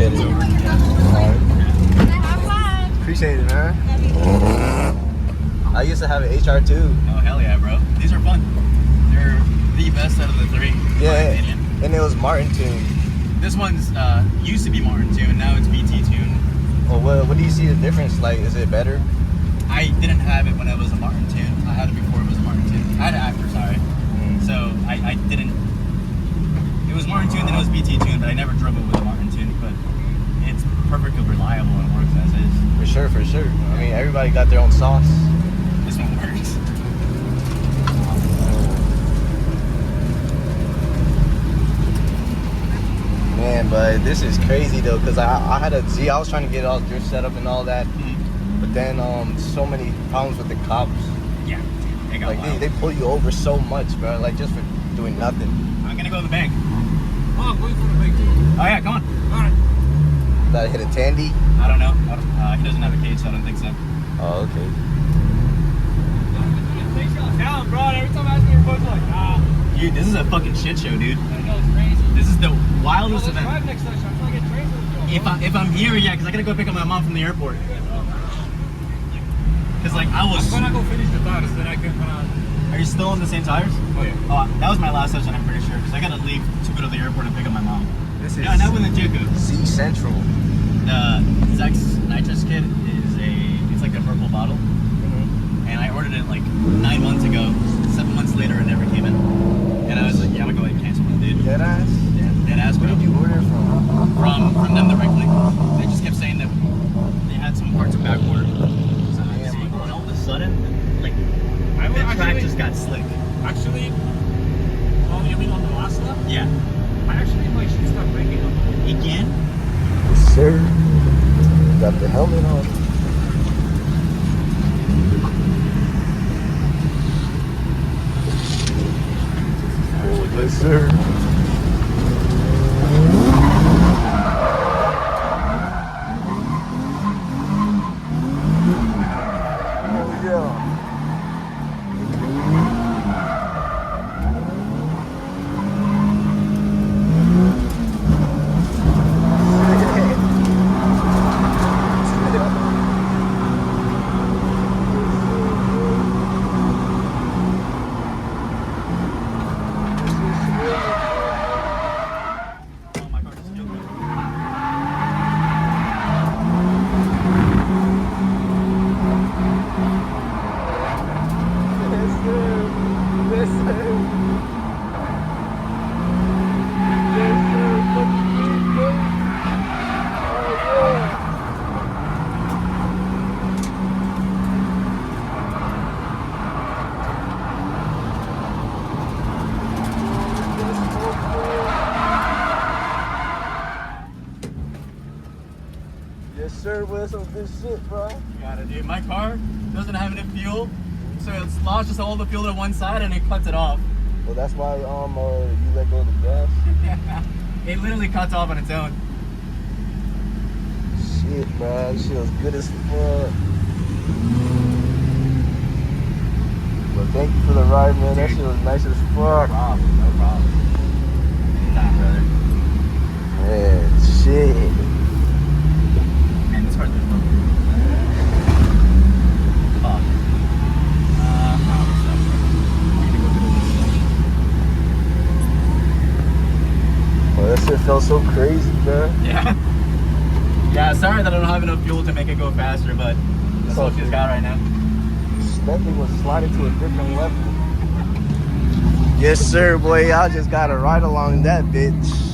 appreciate it. It's over. Yeah. Appreciate it, man. I used to have an HR too. Oh, hell yeah, bro. These are fun. They're the best out of the three, in my opinion. And it was Martin tune. This one's used to be Martin tune, now it's BT tune. Well, what do you see the difference? Like, is it better? I didn't have it when it was a Martin tune. I had it before it was a Martin tune. I had it after, sorry. So I didn't. It was Martin tune, then it was BT tune, but I never drove it with a Martin tune. But it's perfectly reliable and works as is. For sure. I mean, everybody got their own sauce. This one works. Man, but this is crazy though, because I had a Z. I was trying to get all drift set up and all that, but then so many problems with the cops. Yeah, they got like they pull you over so much, bro. Like just for doing nothing. I'm gonna go to the bank. Oh, I'm going for the bank too. Oh yeah, come on. All right. Gotta hit a Tandy. I don't know. He doesn't have a cage, so I don't think so. Oh, okay. Down, bro. Every time I ask me, everybody's like, nah. Dude, this is a fucking shit show, dude. I know, it's crazy. This is the wildest Let's event. drive next session. I'm trying to get trains with you. If I'm here, yeah, because I gotta go pick up my mom from the airport. Because like I was. I'm gonna go finish the tires, then I can Are you still on the same tires? Oh yeah. Oh, that was my last session. I'm pretty sure because I gotta leave to go to the airport and pick up my mom. This is Yeah, not with the Jiku. Z Central. The Zex nitrous kit is it's like a purple bottle, and I ordered it like 9 months ago. 7 months later, it never came in, and I was like, yeah, I'm gonna go ahead and cancel it, dude. Dead ass. Yeah, dead ass. Where did you order it from? From them directly. They just kept saying that they had some parts of back order. So and all of a sudden, like the track just got slick. Actually, oh, you mean on the last lap? Yeah. I actually might should start breaking up. Again? Yes, sir. Got the helmet on. Oh, yes, sir. Oh, yeah. Oh, my car just killed me. Yes, sir. Well, that's some good shit, bro. Gotta do. My car doesn't have enough fuel, so it launches all the fuel to one side and it cuts it off. Well, that's why you let go of the gas. It literally cuts off on its own. Shit, bro. This shit was good as fuck. Well, thank you for the ride, man. That shit was nice as fuck. No problem. Anytime, brother. Man, shit. Man, this car's been fucking. Fuck. Well, that shit felt so crazy, bro. Yeah. Yeah, sorry that I don't have enough fuel to make it go faster, but that's what she's got right now. That thing was sliding to a different level. Yes, sir, boy. I just got to ride along that bitch.